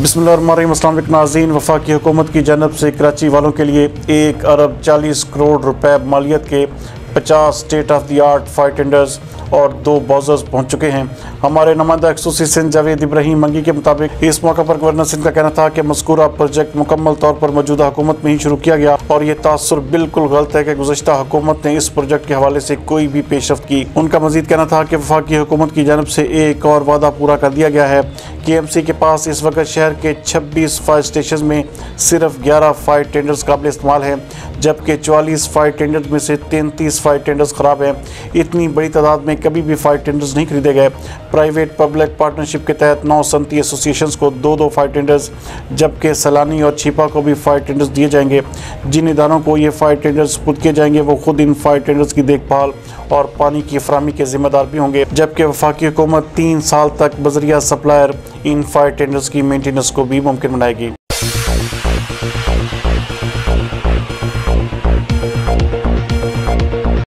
बिस्मिल्लाहिर्रहमानिर्रहीम। अस्सलाम वालेकुम नाज़रीन। वफाकी हुकूमत की जानब से कराची वालों के लिए 1 अरब 40 करोड़ रुपए मालियत के 50 state of the art fire tenders और 2 बाउजर्स पहुँच चुके हैं। हमारे नुमाइंदा खसूसी सिंध जावेद इब्राहिम मंगी के मुताबिक इस मौका पर गवर्नर सिंध का कहना था कि मज़कूरा प्रोजेक्ट मुकम्मल तौर पर मौजूदा हुकूमत में ही शुरू किया गया और ये तासुर बिल्कुल गलत है कि गुज़श्ता हुकूमत ने इस प्रोजेक्ट के हवाले से कोई भी पेशरफ्त की। उनका मजीद कहना था कि वफाकी हुकूमत की जानब से एक और वादा पूरा कर दिया गया है। KMC के पास इस वक्त शहर के 26 फायर स्टेशन में सिर्फ 11 फायर टेंडर्स काबिल इस्तेमाल हैं, जबकि 44 फायर टेंडर्स में से 33 फायर टेंडर्स ख़राब हैं। इतनी बड़ी तादाद में कभी भी फायर टेंडर्स नहीं खरीदे गए। प्राइवेट पब्लिक पार्टनरशिप के तहत 9 सनती एसोसिएशंस को 2-2 फायर टेंडर्स, जबकि सलानी और छिपा को भी फायर टेंडर्स दिए जाएंगे। जिन इदारों को ये फायर टेंडर्स सपुर्द किए जाएंगे वो खुद इन फायर टेंडर्स की देखभाल और पानी की फराहमी के जिम्मेदार भी होंगे, जबकि वफाकी हुकूमत 3 साल तक बजरिया सप्लायर इन फायर टेंडर्स की मेंटेनेंस को भी मुमकिन बनाएगी।